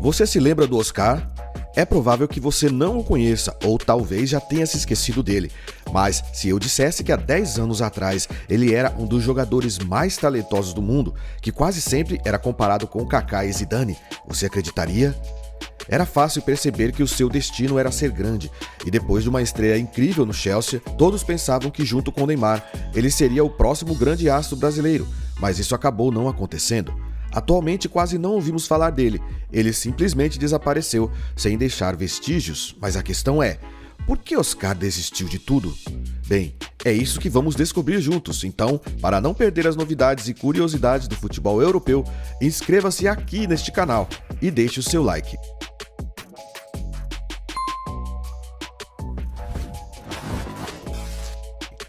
Você se lembra do Oscar? É provável que você não o conheça ou talvez já tenha se esquecido dele, mas se eu dissesse que há 10 anos atrás ele era um dos jogadores mais talentosos do mundo, que quase sempre era comparado com Kaká e Zidane, você acreditaria? Era fácil perceber que o seu destino era ser grande, e depois de uma estreia incrível no Chelsea, todos pensavam que junto com Neymar, ele seria o próximo grande astro brasileiro, mas isso acabou não acontecendo. Atualmente quase não ouvimos falar dele, ele simplesmente desapareceu, sem deixar vestígios, mas a questão é, por que Oscar desistiu de tudo? Bem, é isso que vamos descobrir juntos, então, para não perder as novidades e curiosidades do futebol europeu, inscreva-se aqui neste canal e deixe o seu like.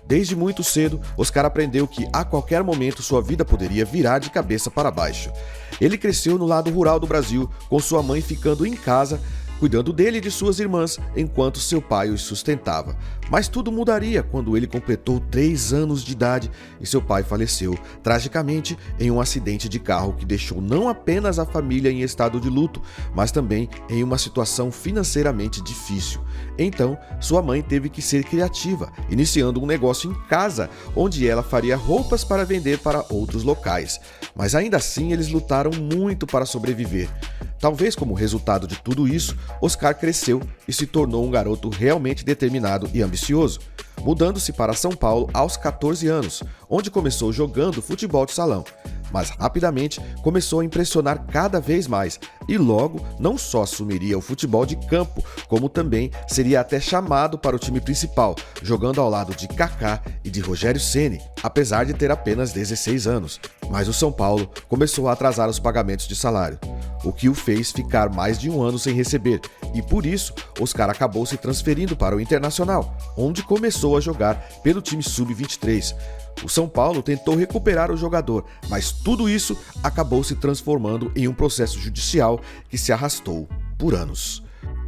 Desde muito cedo, Oscar aprendeu que a qualquer momento sua vida poderia virar de cabeça para baixo. Ele cresceu no lado rural do Brasil, com sua mãe ficando em casa, cuidando dele e de suas irmãs, enquanto seu pai os sustentava. Mas tudo mudaria quando ele completou 3 anos de idade e seu pai faleceu, tragicamente, em um acidente de carro que deixou não apenas a família em estado de luto, mas também em uma situação financeiramente difícil. Então, sua mãe teve que ser criativa, iniciando um negócio em casa, onde ela faria roupas para vender para outros locais. Mas ainda assim, eles lutaram muito para sobreviver. Talvez como resultado de tudo isso, Oscar cresceu e se tornou um garoto realmente determinado e ambicioso, mudando-se para São Paulo aos 14 anos, onde começou jogando futebol de salão. Mas rapidamente começou a impressionar cada vez mais e logo não só assumiria o futebol de campo, como também seria até chamado para o time principal, jogando ao lado de Kaká e de Rogério Ceni, apesar de ter apenas 16 anos. Mas o São Paulo começou a atrasar os pagamentos de salário, o que o fez ficar mais de um ano sem receber, e por isso Oscar acabou se transferindo para o Internacional, onde começou a jogar pelo time Sub-23. O São Paulo tentou recuperar o jogador, mas tudo isso acabou se transformando em um processo judicial que se arrastou por anos.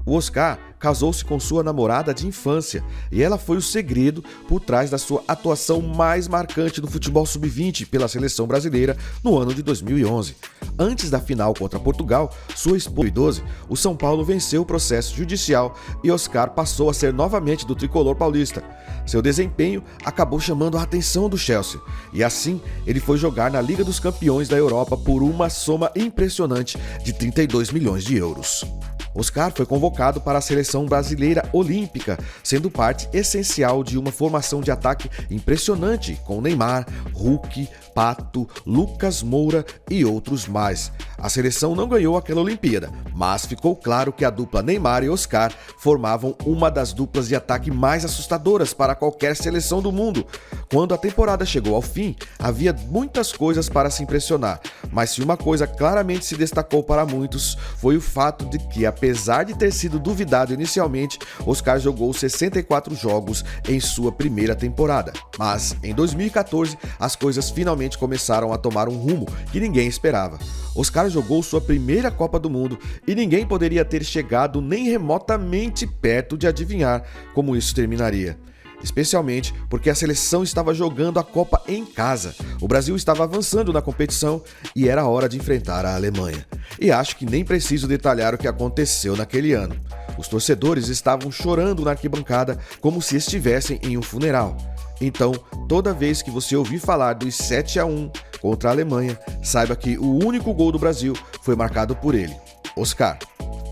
O Oscar casou-se com sua namorada de infância e ela foi o segredo por trás da sua atuação mais marcante no futebol sub-20 pela seleção brasileira no ano de 2011. Antes da final contra Portugal, sua esposa, em 2012, o São Paulo venceu o processo judicial e Oscar passou a ser novamente do tricolor paulista. Seu desempenho acabou chamando a atenção do Chelsea e assim ele foi jogar na Liga dos Campeões da Europa por uma soma impressionante de 32 milhões de euros. Oscar foi convocado para a seleção brasileira olímpica, sendo parte essencial de uma formação de ataque impressionante com Neymar, Hulk, Pato, Lucas Moura e outros mais. A seleção não ganhou aquela Olimpíada, mas ficou claro que a dupla Neymar e Oscar formavam uma das duplas de ataque mais assustadoras para qualquer seleção do mundo. Quando a temporada chegou ao fim, havia muitas coisas para se impressionar, mas se uma coisa claramente se destacou para muitos, foi o fato de que, apesar de ter sido duvidado inicialmente, Oscar jogou 64 jogos em sua primeira temporada. Mas, em 2014, as coisas finalmente começaram a tomar um rumo que ninguém esperava. Oscar jogou sua primeira Copa do Mundo e ninguém poderia ter chegado nem remotamente perto de adivinhar como isso terminaria. Especialmente porque a seleção estava jogando a Copa em casa. O Brasil estava avançando na competição e era hora de enfrentar a Alemanha. E acho que nem preciso detalhar o que aconteceu naquele ano. Os torcedores estavam chorando na arquibancada como se estivessem em um funeral. Então, toda vez que você ouvir falar dos 7-1 contra a Alemanha, saiba que o único gol do Brasil foi marcado por ele, Oscar.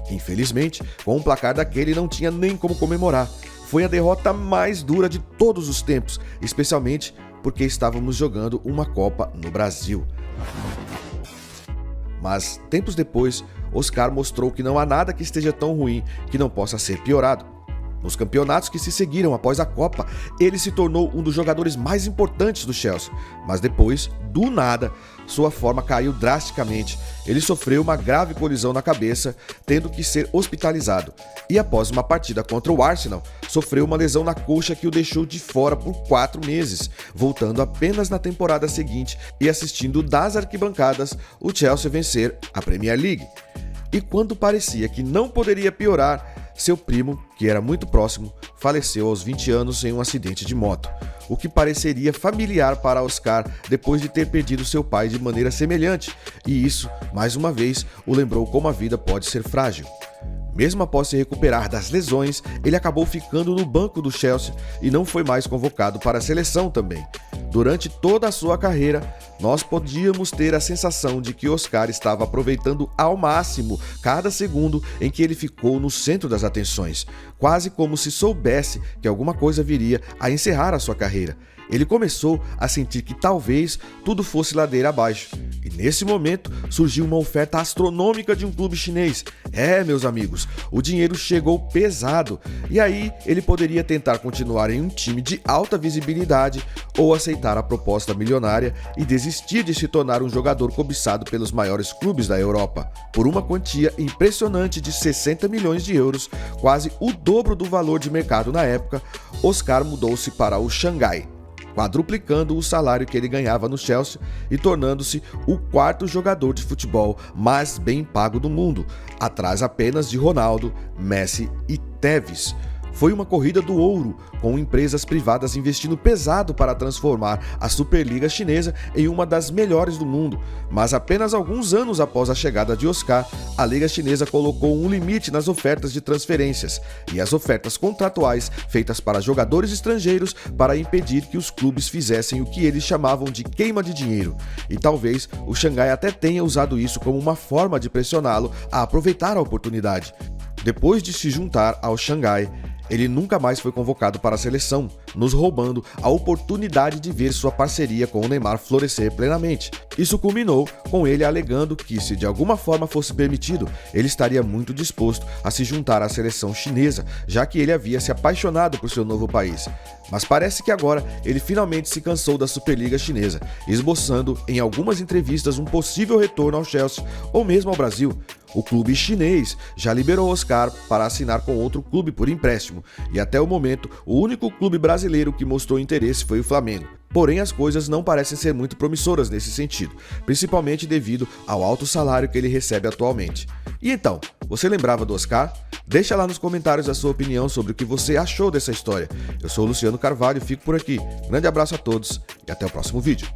Infelizmente, com um placar daquele não tinha nem como comemorar. Foi a derrota mais dura de todos os tempos, especialmente porque estávamos jogando uma Copa no Brasil. Mas, tempos depois, Oscar mostrou que não há nada que esteja tão ruim que não possa ser piorado. Nos campeonatos que se seguiram após a Copa, ele se tornou um dos jogadores mais importantes do Chelsea, mas depois, do nada, sua forma caiu drasticamente. Ele sofreu uma grave colisão na cabeça, tendo que ser hospitalizado. E após uma partida contra o Arsenal, sofreu uma lesão na coxa que o deixou de fora por 4 meses, voltando apenas na temporada seguinte e assistindo das arquibancadas o Chelsea vencer a Premier League. E quando parecia que não poderia piorar, seu primo, que era muito próximo, faleceu aos 20 anos em um acidente de moto, o que pareceria familiar para Oscar depois de ter perdido seu pai de maneira semelhante, e isso, mais uma vez, o lembrou como a vida pode ser frágil. Mesmo após se recuperar das lesões, ele acabou ficando no banco do Chelsea e não foi mais convocado para a seleção também. Durante toda a sua carreira, nós podíamos ter a sensação de que Oscar estava aproveitando ao máximo cada segundo em que ele ficou no centro das atenções, quase como se soubesse que alguma coisa viria a encerrar a sua carreira. Ele começou a sentir que talvez tudo fosse ladeira abaixo. E nesse momento surgiu uma oferta astronômica de um clube chinês. Meus amigos, o dinheiro chegou pesado. E aí ele poderia tentar continuar em um time de alta visibilidade ou aceitar a proposta milionária e desistir de se tornar um jogador cobiçado pelos maiores clubes da Europa. Por uma quantia impressionante de 60 milhões de euros, quase o dobro do valor de mercado na época, Oscar mudou-se para o Xangai, quadruplicando o salário que ele ganhava no Chelsea e tornando-se o quarto jogador de futebol mais bem pago do mundo, atrás apenas de Ronaldo, Messi e Tevez. Foi uma corrida do ouro, com empresas privadas investindo pesado para transformar a Superliga Chinesa em uma das melhores do mundo. Mas apenas alguns anos após a chegada de Oscar, a Liga Chinesa colocou um limite nas ofertas de transferências e as ofertas contratuais feitas para jogadores estrangeiros para impedir que os clubes fizessem o que eles chamavam de queima de dinheiro. E talvez o Xangai até tenha usado isso como uma forma de pressioná-lo a aproveitar a oportunidade. Depois de se juntar ao Xangai, ele nunca mais foi convocado para a seleção, nos roubando a oportunidade de ver sua parceria com o Neymar florescer plenamente. Isso culminou com ele alegando que, se de alguma forma fosse permitido, ele estaria muito disposto a se juntar à seleção chinesa, já que ele havia se apaixonado por seu novo país. Mas parece que agora ele finalmente se cansou da Superliga Chinesa, esboçando em algumas entrevistas um possível retorno ao Chelsea ou mesmo ao Brasil. O clube chinês já liberou Oscar para assinar com outro clube por empréstimo, e até o momento o único clube brasileiro que mostrou interesse foi o Flamengo. Porém, as coisas não parecem ser muito promissoras nesse sentido, principalmente devido ao alto salário que ele recebe atualmente. E então, você lembrava do Oscar? Deixa lá nos comentários a sua opinião sobre o que você achou dessa história. Eu sou o Luciano Carvalho e fico por aqui. Grande abraço a todos e até o próximo vídeo.